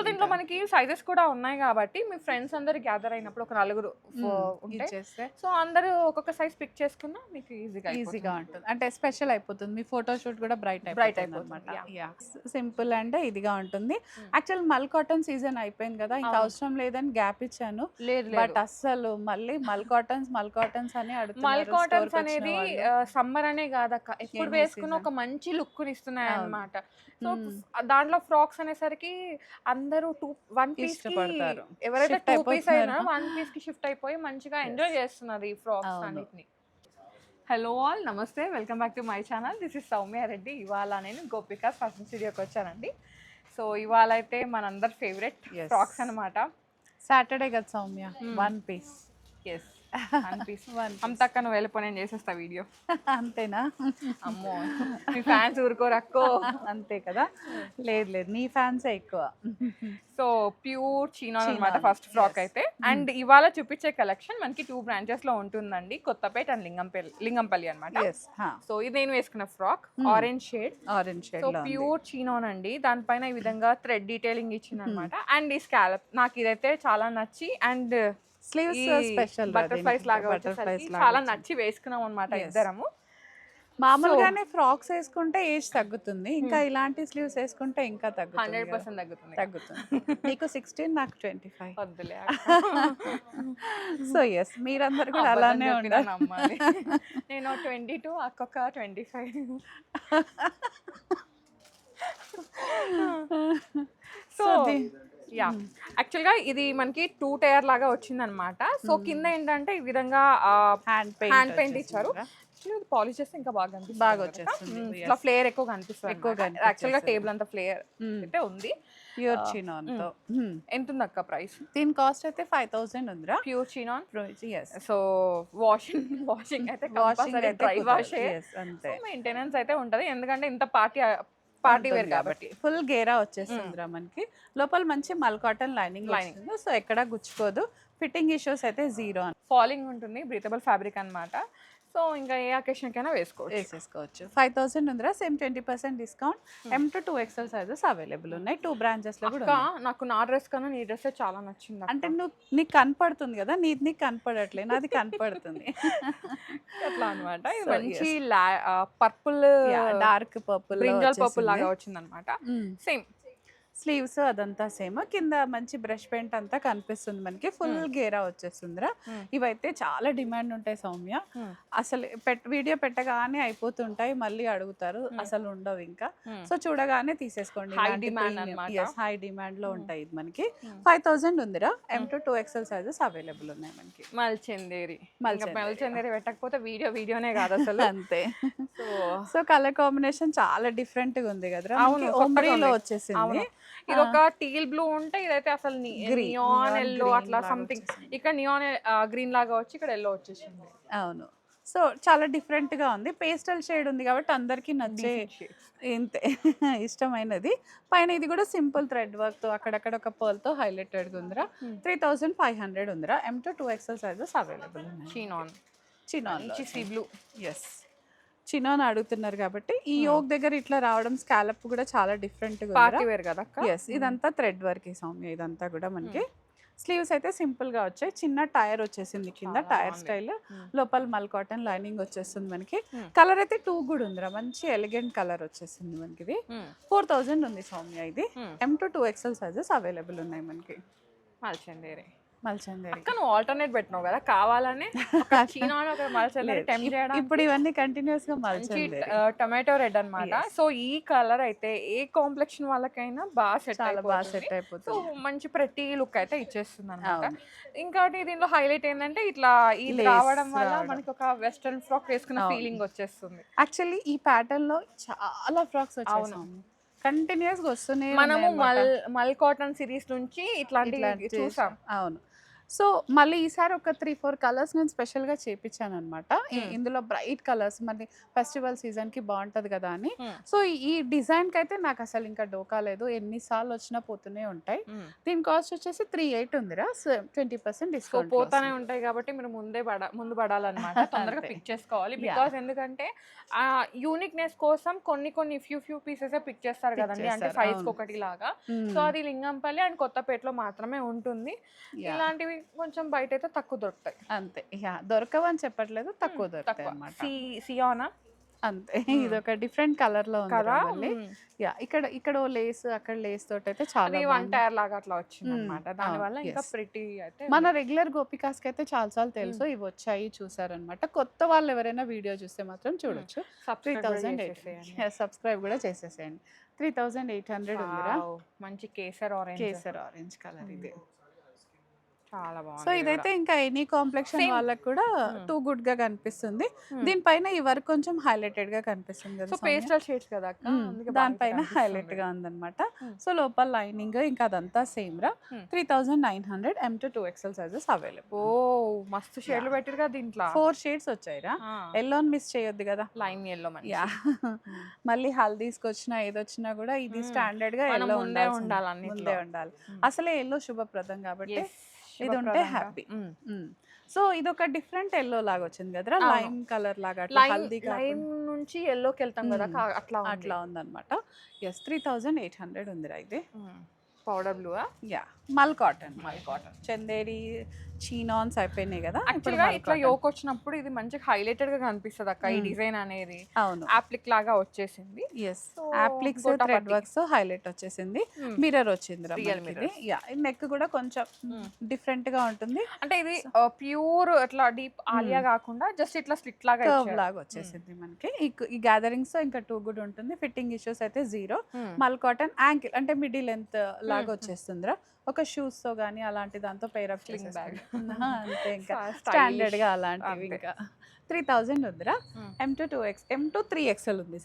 So దీంట్లో మనకి sizes కూడా ఉన్నాయి కాబట్టి మీ ఫ్రెండ్స్ అందరు గ్యాదర్ అయినప్పుడు ఒక నలుగురు ఉంటే చేస్తే సో అందరూ ఒక్కొక్క సైజ్ పిక్ చేసుకున్నా మీకు ఈజీగా ఉంటుంది, అంటే స్పెషల్ అయిపోతుంది. మీ ఫోటో షూట్ కూడా బ్రైట్ అయిపోతుంది అనమాట. సింపుల్ అండ్ ఇదిగా ఉంటుంది. యాక్చువల్ మల్ కాటన్ సీజన్ అయిపోయింది కదా, ఇంకా అవసరం లేదని గ్యాప్ ఇచ్చాను. బట్ అస్సలు మళ్ళీ మల్ కాటన్స్ అని అడుగుతున్నారు. మల్ కాటన్స్ అనేది సమ్మర్ అనే కాదక్క, ఎప్పుడు వేసుకున్న ఒక మంచి లుక్ ఇస్తున్నాయి అన్నమాట. సో దాంట్లో ఫ్రాక్స్ అనేసరికి అందరూ వన్ పీస్ ఇష్టపడతారు. ఎవరైతే 2 పీస్ అయినా 1 పీస్ కి షిఫ్ట్ అయిపోయి మంచిగా ఎంజాయ్ చేస్తున్నారు ఈ ఫ్రాక్స్ అన్నిటిని. హలో ఆల్, నమస్తే, welcome back to my channel. This is Soumya Reddy. ఇవాళ నేను గోపిక ఫ్యాషన్ స్టూడియోకి వచ్చానండి. సో ఇవాళ అయితే మనందరి ఫేవరెట్ ఫ్రాక్స్ అనమాట. సాటర్డే కదా సౌమ్య, 1 పీస్. Yes, 1 piece. అంతక్క నువ్వు వెళ్ళిపో, నేను చేసేస్తా వీడియో. అంతేనా? అమ్మో, మీ ఫ్యాన్స్ ఊరుకోరక్కో. అంతే కదా. లేదు, నీ ఫ్యాన్సే ఎక్కువ. సో ప్యూర్ చీనాన్ అనమాట ఫస్ట్ ఫ్రాక్ అయితే. అండ్ ఇవాళ చూపించే కలెక్షన్ మనకి 2 బ్రాంచెస్ లో ఉంటుందండి, కొత్తపేట అండ్ లింగంపల్లి అనమాట. సో ఇది నేను వేసుకున్న frock orange shade. So pure చీనాన్ అండి, దానిపైన ఈ విధంగా థ్రెడ్ డీటెయిలింగ్ ఇచ్చింది అనమాట. అండ్ ఈ స్కాలప్ నాకు ఇదైతే చాలా నచ్చి, అండ్ స్లీవ్స్ స్పెషల్ బటర్ఫ్లైస్ లాగా చాలా నచ్చి వేసుకున్నాం అనమాట ఇద్దరము. మామూలుగానే ఫ్రాక్స్ వేసుకుంటే ఏజ్ తగ్గుతుంది, ఇంకా ఇలాంటి స్లీవ్స్ వేసుకుంటే ఇంకా 100% తగ్గుతుంది. నీకు 16, నాకు 25. వద్దులే. సో ఎస్, మీరందరూ కూడా అలానే ఉండాలి. నేను 22, అక్కొక్క 25. సో యాక్చువల్గా ఇది మనకి 2 టైర్ లాగా వచ్చింది అనమాట. సో కింద ఏంటంటే ఈ విధంగా హ్యాండ్ పెయింట్ ఇచ్చారు. పాలిష్ చేస్తే ఇంకా బాగా వచ్చేస్తుంది. ఇట్లా ఫ్లేయర్ ఎక్కువ కనిపిస్తుంది. యాక్చువల్గా టేబుల్ అంతా ఫ్లేయర్ అయితే ఉంది. ప్యూర్ చినాన్ తో ఎంత ఉంది అక్క ప్రైస్? దీని కాస్ట్ అయితే 5000 ఉందిరా. Pure chinon. సో వాషింగ్ అయితే కంపల్సరీ, డ్రై వాష్ అంతే. మెయింటెనెన్స్ అయితే ఉంటది, ఎందుకంటే ఇంత పార్టీ వేర్ కాబట్టి. ఫుల్ గేరా వచ్చేస్తుందిరా మనకి. లోపల మంచి మల్ కాటన్ లైనింగ్, సో ఎక్కడ గుచ్చుకోదు. ఫిట్టింగ్ ఇష్యూస్ అయితే 0. ఫాలింగ్ ఉంటుంది, బ్రీతబుల్ ఫ్యాబ్రిక్ అన్నమాట. సో ఇంకా ఏ అకేషన్ కైనా వేసేసుకోవచ్చు. 5000 ఉందిరా. Same 20% discount. M to 2XL sizes available ఉన్నాయి. 2 బ్రాంచెస్ లో కూడా. నాకు నా డ్రెస్ కన్నా నీ డ్రెస్ చాలా నచ్చింది. అంటే నీకు కనపడుతుంది కదా, నీకు కనపడట్లేదు, నాది కనపడుతుంది అట్లా అనమాట. మంచి purple, dark purple, brinjal purple లాగా వచ్చింది అనమాట. సేమ్ స్లీవ్స్ అదంతా సేమ్. కింద మంచి బ్రష్ పెయింట్ అంతా కనిపిస్తుంది మనకి. ఫుల్ గేరా వచ్చేస్తుందిరా. ఇవైతే చాలా డిమాండ్ ఉంటాయి సౌమ్య. అసలు వీడియో పెట్టగానే అయిపోతుంటాయి, మళ్ళీ అడుగుతారు, అసలు ఉండవు ఇంకా. సో చూడగానే తీసేసుకోండి. హై డిమాండ్ లో ఉంటాయి. ఇది మనకి 5000 ఉందిరా. M to 2XL sizes available ఉన్నాయి మనకి. మల్చందేరి పెట్టకపోతే వీడియోనే కాదు అసలు. అంతే. సో కలర్ కాంబినేషన్ చాలా డిఫరెంట్ గా ఉంది కదరా. ఓమ్రీలో వచ్చేసింది. ఇది ఒక టీల్ బ్లూ ఉంటే ఇదైతే అసలు నియాన్ ఎల్లో అట్లా సంథింగ్. ఇక్కడ నియాన్ గ్రీన్ లాగా వచ్చి ఇక్కడ ఎల్లో వచ్చేసింది. అవును. సో చాలా డిఫరెంట్ గా ఉంది. పేస్టల్ షేడ్ ఉంది కాబట్టి అందరికి నచ్చే ఇంతే ఇష్టమైనది. పైన ఇది కూడా సింపుల్ థ్రెడ్ వర్క్ తో అక్కడక్కడ ఒక పర్ల్ తో హైలైటెడ్ ఉందిరా. 3500 ఉందిరా. M to 2XL sizes available ఉన్నాయి. Chinon sea blue. Yes, chinon అడుగుతున్నారు కాబట్టి ఈ యోగ్ దగ్గర ఇట్లా రావడం, స్కాలప్ కూడా చాలా డిఫరెంట్ గా కదా. ఎస్, ఇదంతా థ్రెడ్ వర్క్ సౌమ్య. ఇదంతా కూడా మనకి స్లీవ్స్ అయితే సింపుల్ గా వచ్చాయి. చిన్న టైర్ వచ్చేసింది కింద, టైర్ స్టైల్. లోపల మల్ కాటన్ లైనింగ్ వచ్చేస్తుంది మనకి. కలర్ అయితే 2 కూడా ఉందిరా. మంచి ఎలిగెంట్ కలర్ వచ్చేసింది మనకి. ఇది 4000 ఉంది సౌమ్య. ఇది M to 2XL sizes available ఉన్నాయి మనకి. మల్చందేరి. నువ్వు ఆల్టర్నేట్ పెట్టినావు కదా, కావాలని ఇప్పుడు ఇవన్నీ కంటిన్యూస్ గా మల్చందేరి. టొమాటో రెడ్ అన్నమాట. సో ఈ కలర్ అయితే ఏ కాంప్లెక్షన్ వాళ్ళకైనా బాగా సెట్ అయిపోతుంది. సో మంచి ప్రతి లుక్ అయితే ఇచ్చేస్తుంది అనమాట. ఇంకోటి దీనిలో హైలైట్ ఏంటంటే ఇట్లా ఇది రావడం వల్ల మనకి ఒక వెస్ట్రన్ ఫ్రాక్ వేసుకున్న ఫీలింగ్ వచ్చేస్తుంది. యాక్చువల్లీ ఈ ప్యాటర్న్ లో చాలా ఫ్రాక్స్ వచ్చాయి, కంటిన్యూస్ గా వస్తున్నాయి. మనము మల్ కాటన్ సిరీస్ నుంచి ఇట్లాంటి చూసాం. అవును. సో మళ్ళీ ఈసారి ఒక 3-4 కలర్స్ నేను స్పెషల్గా చేపించాను అనమాట. ఇందులో బ్రైట్ కలర్స్ మళ్ళీ ఫెస్టివల్ సీజన్కి బాగుంటుంది కదా అని. సో ఈ డిజైన్కి అయితే నాకు అసలు ఇంకా డోకా లేదు, ఎన్నిసార్లు వచ్చినా పోతూనే ఉంటాయి. దీని కాస్ట్ వచ్చేసి 38 ఉందిరా, 20% డిస్కౌంట్. పోతానే ఉంటాయి కాబట్టి మీరు ముందు పడాలన్నమాట, తొందరగా పిక్ చేసుకోవాలి. బికాస్ ఎందుకంటే ఆ యూనిక్నెస్ కోసం కొన్ని ఫ్యూ పీసెస్ పిక్ చేస్తారు కదండి, అంటే సైజ్ ఒకటి లాగా. సో అది లింగంపల్లి అండ్ కొత్తపేటలో మాత్రమే ఉంటుంది. ఇలాంటివి కొంచెం బయట అయితే తక్కువ దొరుకుతాయి. అంతే, దొరకవని చెప్పట్లేదు, తక్కువ దొరుకుతాయి అన్నమాట. సియానా అంతే, ఇది ఒక డిఫరెంట్ కలర్ లో ఉంది. ఇక్కడ లేస్, అక్కడ లేస్ తోటి అయితే చాలా వన్ టైర్ లాగా అట్లా వచ్చింది అన్నమాట. దాని వల్ల ఇంకా ప్రిటీ అయితే మన రెగ్యులర్ గోపికాస్ కి అయితే చాలా తెలుసు, ఇవి వచ్చాయి చూసారనమాట. కొత్త వాళ్ళు ఎవరైనా వీడియో చూస్తే మాత్రం చూడొచ్చు. 3008 సబ్స్క్రైబ్ కూడా చేసేసేయండి. 3800 ఉందిరా. మంచి కేసర్ ఆరెంజ్ కలర్ ఇది చాలా బాగుంది. సో ఇదైతే ఇంకా ఎనీ కాంప్లెక్షన్ వాళ్ళకి కూడా టూ గుడ్ గా కనిపిస్తుంది. దీనిపైన ఈ వర్క్ కొంచెం హైలైటెడ్ గా కనిపిస్తుంది కదా, పేస్టల్ షేడ్స్ కదా, దానిపైన హైలైట్ గా ఉందన్నమాట. సో లోపల లైనింగ్ ఇంకా అదంతా సేమ్ రా. 3900 M to 2XL sizes available. ఓ మస్తు షేడ్లు పెట్టారు కదా దీంట్లో, 4 షేడ్స్ వచ్చాయి రా. ఎల్లో మిస్ చేయొద్దు కదా, లైన్ ఎల్లో. మళ్ళీ హల్దీస్కి వచ్చినా ఏదొచ్చినా కూడా ఇది స్టాండర్డ్ గా ఎల్లో ముందే ఉండాలి. అసలే ఎల్లో శుభప్రదం కాబట్టి ఇది ఉంటే హ్యాపీ. సో ఇది ఒక డిఫరెంట్ ఎల్లో లాగా వచ్చింది కదా, లైమ్ కలర్ లాగా, లైమ్ నుంచి ఎల్లోకి వెళ్తాం కదా, అట్లా ఉందన్నమాట. 3800 ఉందిరా ఇది. పౌడర్ బ్లూ, మల్ కాటన్ చందేరి చీనాన్స్ అయిపోయినాయి కదా. యాక్చువల్గా ఇట్లా యోక్ వచ్చినప్పుడు ఇది మంచిగా హైలైటెడ్ గా కనిపిస్తుంది అక్క, ఈ డిజైన్ అనేది. అవును, అప్లిక్ లాగా వచ్చేసింది. అప్లిక్స్ థ్రెడ్ వర్క్స్ హైలైట్ వచ్చేసింది, మిర్రర్ వచ్చింది. నెక్ కూడా కొంచెం డిఫరెంట్ గా ఉంటుంది. అంటే ఇది ప్యూర్ అట్లా డీప్ ఆలియా కాకుండా జస్ట్ ఇట్లా స్లిట్ లాగా కర్వ్ లాగా వచ్చేసింది మనకి. ఈ గ్యాదరింగ్స్ ఇంకా టూ గుడ్ ఉంటుంది. ఫిట్టింగ్ ఇష్యూస్ అయితే 0. మల్ కాటన్ యాంకిల్ అంటే మిడిల్ లెంత్ లాగా వచ్చేస్తుందిరా. ఒక షూస్ తో గానీ అలాంటి దాంతో పేర్ అప్ బ్యాగ్ అంతే, ఇంకా స్టాండర్డ్ గా అలాంటివి. ఇంకా 3000 ఉందిరా. M to 3XL ఉంది.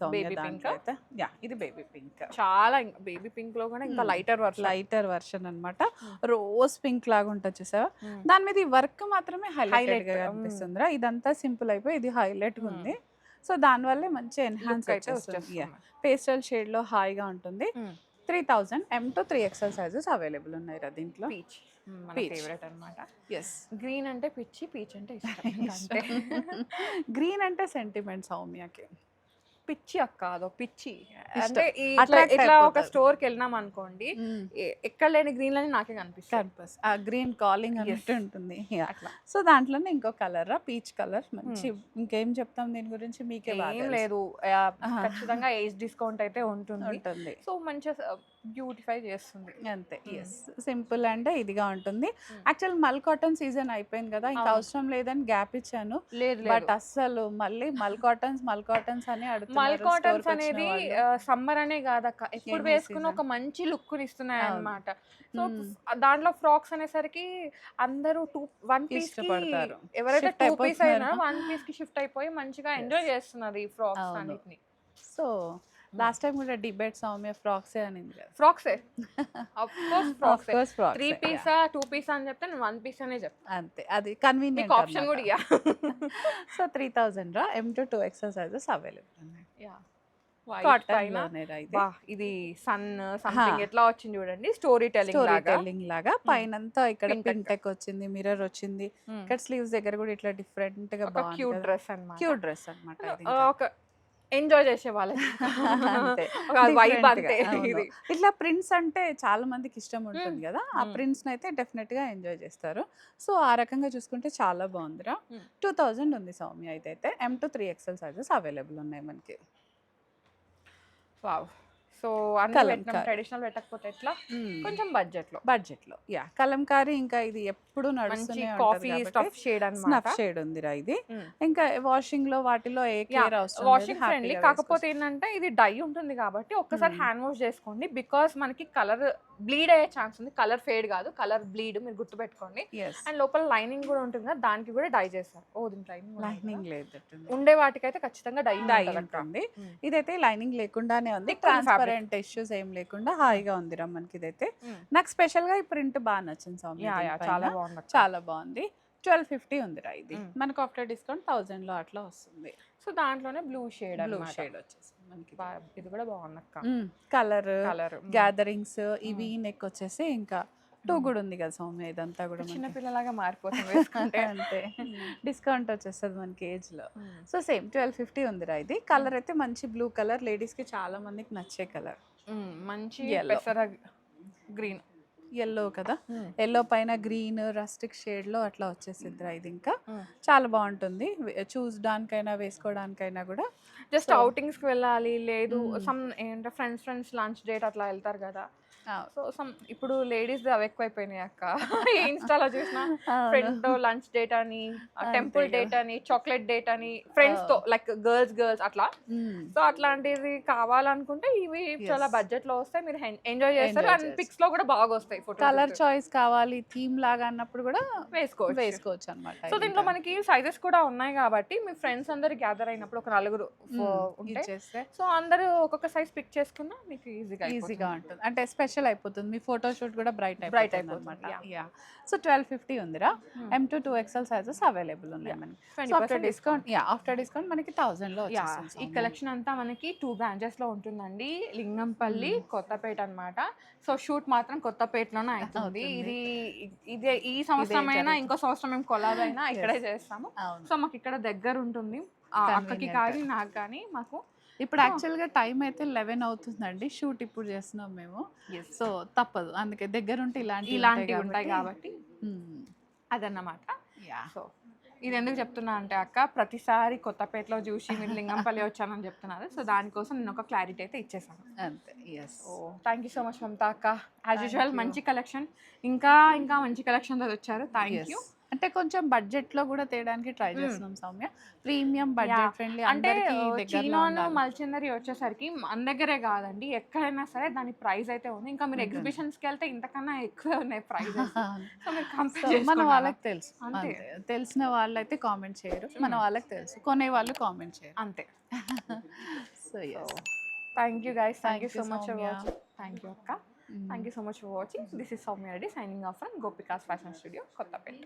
ఇది బేబీ పింక్, చాలా బేబీ పింక్ లో కూడా ఇంకా లైటర్ వర్షన్ అన్నమాట. రోజ్ పింక్ లాగా ఉంటుంది చూసావా, దాని మీద ఈ వర్క్ మాత్రమే హైలైట్ గా కనిపిస్తుందిరా. ఇదంతా సింపుల్ అయిపోయి ఇది హైలైట్ గా ఉంది. సో దాని వల్లే మంచి ఎన్హాన్స్ అయితే వస్తుంది. పేస్టల్ షేడ్ లో హాయిగా ఉంటుంది. 3000 M to 3XL sizes available ఉన్నాయి రా దీంట్లో. ఫేవరెట్ అన్నమాట. గ్రీన్ అంటే పిచ్చి, పీచ్ అంటే ఇష్టం. గ్రీన్ అంటే సెంటిమెంట్ సౌమ్యకి. పిచ్చి అక్క, అదో పిచ్చి. అంటే ఇట్లా ఒక స్టోర్ కి వెళ్ళినాం అనుకోండి, ఎక్కడ లేని గ్రీన్ లని నాకే కనిపిస్తుంది. ఆ గ్రీన్ కాలింగ్ అన్నట్టు ఉంటుంది. సో దాంట్లోనే ఇంకో కలర్ రా, పీచ్ కలర్. మంచి, ఇంకేం చెప్తాం దీని గురించి, మీకే ఏం లేదు. ఖచ్చితంగా ఏజ్ డిస్కౌంట్ అయితే ఉంటుంది. సో మంచిగా బ్యూటిఫై చేస్తుంది అంతే. సింపుల్ అండ్ ఇదిగా ఉంటుంది. యాక్చువల్ మల్ కాటన్ సీజన్ అయిపోయింది కదా, ఇంకా అవసరం లేదని గ్యాప్ ఇచ్చాను. బట్ అస్సలు మళ్ళీ మల్ కాటన్స్ అని అడుగుతున్నారు. మల్ కాటన్స్ అనేది సమ్మర్ అనే కాదక్క, ఎప్పుడు వేసుకున్న ఒక మంచి లుక్ ఇస్తున్నాయి అన్నమాట. సో దాంట్లో ఫ్రాక్స్ అనేసరికి అందరూ 1 పీస్ పడతారు. ఎవరైతే 2 పీస్ అయినా 1 పీస్ కి షిఫ్ట్ అయిపోయి మంచిగా ఎంజాయ్ చేస్తున్నారు ఈ ఫ్రాక్స్ అన్నిటిని. సో లాస్ట్ టైం కూడా డిబేట్ సౌమ్య ఫ్రాక్సే అనింది కదా. ఫ్రాక్సే ఆఫ్ కోర్స్ 3 పీసా 2 పీసా అని చెప్తే నేను 1 పీస్ అనే చెప్తాను. అంతే, అది కన్వీనియంట్ ఆప్షన్ కూడా ఇయ్యా. సో 3000 రా. M to 2XL sizes available ఉన్నాయి. ఇది సన్ సంథింగ్ ఎట్లా వచ్చింది చూడండి, స్టోరీ టెల్లింగ్ లాగా. పైనంతా ఇక్కడ పింటెక్ వచ్చింది, మిర్రర్ వచ్చింది. ఇక్కడ స్లీవ్స్ దగ్గర కూడా ఇట్లా డిఫరెంట్ గా క్యూట్ డ్రెస్ అన్నమాట. ఒక ఎంజాయ్ చేసే వాళ్ళకి ఇట్లా ప్రింట్స్ అంటే చాలా మందికి ఇష్టం ఉంటుంది కదా, ఆ ప్రింట్స్ అయితే డెఫినెట్ గా ఎంజాయ్ చేస్తారు. సో ఆ రకంగా చూసుకుంటే చాలా బాగుందిరా. 2000 ఉంది సౌమ్య. అయితే M to 3XL sizes available ఉన్నాయి మనకి. వావ్. సో ట్రెడిషనల్ పెట్టకపోతే ఎట్లా, కొంచెం బడ్జెట్ లో కలంకారీ. ఇంకా ఇది ఎప్పుడు నడుస్తూనే కాఫీ స్టఫ్ షేడ్ అన్నమాట. షేడ్ ఉందిరా ఇది. ఇంకా వాషింగ్ లో వాటిలో వాషింగ్ ఫ్రెండ్లీ. కాకపోతే ఏంటంటే ఇది డై ఉంటుంది కాబట్టి ఒక్కసారి హ్యాండ్ వాష్ చేసుకోండి. బికాస్ మనకి కలర్ బ్లీడ్ అయ్యే ఛాన్స్ ఉంది. కలర్ ఫేడ్ కాదు, కలర్ బ్లీడ్, మీరు గుర్తుపెట్టుకోండి. అండ్ లోపల లైనింగ్ కూడా ఉంటుంది కదా, దానికి కూడా డై చేస్తారు. దీనికి లైనింగ్ లేదు ఉండే వాటికైతే ఖచ్చితంగా డై ఉంటుంది. ఇదైతే లైనింగ్ లేకుండానే ఉంది, ట్రాన్స్పరెంట్ ఇష్యూస్ ఏం లేకుండా హాయిగా ఉందిరా మనకి ఇదైతే. నాకు స్పెషల్ గా ఈ ప్రింట్ బాగా నచ్చింది సౌమ్య. చాలా బాగుంది, చాలా బాగుంది. 1250 ఉందిరా ఇది. మనకు ఆఫ్టర్ డిస్కౌంట్ 1000 లో అట్లా వస్తుంది. సో దాంట్లోనే బ్లూ షేడ్ వచ్చేసింది మనకి. ఇది కూడా బాగుంది అక్క. కలర్ గ్యాదరింగ్స్ ఇవి నెక్ వచ్చేసి ఇంకా 2 కూడా ఉంది కదా సౌమ్య. ఇదంతా కూడా చిన్న పిల్లలాగా మారిపోతుంది వేసుకుంటే. అంటే డిస్కౌంట్ వచ్చేస్తుంది మనకి ఏజ్ లో. సో సేమ్ 1250 ఉందిరా ఇది. కలర్ అయితే మంచి బ్లూ కలర్, లేడీస్ కి చాలా మందికి నచ్చే కలర్. మంచి పెసర గ్రీన్, ఎల్లో కదా, ఎల్లో పైన గ్రీన్ రస్టిక్ షేడ్ లో అట్లా వచ్చేసిందిరా ఇది. ఇంకా చాలా బాగుంటుంది చూసడానికైనా వేసుకోవడానికైనా కూడా. జస్ట్ అవుటింగ్స్ కి వెళ్ళాలి, లేదు సమ్ ఏంటంటే ఫ్రెండ్స్ లంచ్ డేట్ అట్లా వెళ్తారు కదా. సో సమ్ ఇప్పుడు లేడీస్ అవి ఎక్కువైపోయినాయి అక్క. ఇన్స్టాలో చూసిన ఫ్రెండ్ తో లంచ్ డేట్ అని, టెంపుల్ డేట్ అని, చాక్లెట్ డేట్ అని, ఫ్రెండ్స్ తో లైక్ గర్ల్స్ అట్లా. సో అట్లాంటిది కావాలనుకుంటే ఇవి చాలా బడ్జెట్ లో వస్తాయి, మీరు ఎంజాయ్ చేస్తారు. అండ్ పిక్స్ లో కూడా బాగా వస్తాయి. కలర్ చాయిస్ కావాలి థీమ్ లాగా అన్నప్పుడు కూడా వేసుకోవచ్చు అనమాట. సో దీంట్లో మనకి సైజెస్ కూడా ఉన్నాయి కాబట్టి మీ ఫ్రెండ్స్ అందరు గ్యాదర్ అయినప్పుడు ఒక 4 ఉంటే సో అందరూ ఒక్కొక్క సైజ్ పిక్ చేసుకున్నా మీకు ఈజీగా ఉంటుంది. అంటే స్పెషల్ అయిపోతుంది, మీ ఫోటో షూట్ కూడా బ్రైట్ అయిపోతుంది అనమాట. సో 1250 ఉందిరా. M to 2XL sizes available ఉన్నాయి మనకి. ఆఫ్టర్ డిస్కౌంట్ మనకి 1000 లో వచ్చేస్తుంది. ఈ కలెక్షన్ అంతా మనకి 2 బ్రాంచెస్ లో ఉంటుందండి. లింగంపల్లి, కొత్తపేట అన్నమాట. సో షూట్ మాత్రం కొత్తపేటలోనే అవుతుంది. ఇది ఈ సంవత్సరం అయినా ఇంకో సంవత్సరం మేము కొలాబ్ అయినా ఇక్కడే చేస్తాము. సో మాకు ఇక్కడ దగ్గర ఉంటుంది, అక్కకి కానీ నాకు కానీ. మాకు ఇప్పుడు యాక్చువల్గా టైం అయితే 11 అవుతుందండి. షూట్ ఇప్పుడు చేస్తున్నాం మేము. సో తప్పదు, అందుకే దగ్గర ఉంటే ఇలాంటివి ఉంటాయి కాబట్టి అదన్నమాట. సో ఇది ఎందుకు చెప్తున్నా అంటే అక్క, ప్రతిసారి కొత్తపేటలో చూసి మీరు లింగంపల్లి వచ్చానని చెప్తున్నారు. సో దానికోసం నేను ఒక క్లారిటీ అయితే ఇచ్చేసాను అంతే. Thank you so much Mamata అక్క. యాజ్ యూజువల్ మంచి కలెక్షన్, ఇంకా మంచి కలెక్షన్ వచ్చారు. Thank you. అంటే కొంచెం బడ్జెట్ లో కూడా తేయడానికి ట్రై చేస్తున్నాం సౌమ్య. Premium budget friendly. అంటే చీనాను మల్చిందరి వచ్చేసరికి మన దగ్గరే కాదండి, ఎక్కడైనా సరే దాని ప్రైస్ అయితే ఉంది. ఇంకా మీరు ఎగ్జిబిషన్స్ కి వెళ్తే ఇంతకన్నా ఎక్కువ ఉన్నాయి ప్రైజెస్. మన వాళ్ళకి తెలుసు, తెలిసిన వాళ్ళు అయితే కామెంట్ చేయరు, మన వాళ్ళకి తెలుసు, కొనే వాళ్ళు కామెంట్ చేయరు అంతే. So thank you guys, thank you so much for watching. Thank you అక్క, thank you so much for watching. This is Soumya Reddy signing off from Gopika's Fashion Studio, Kottapet.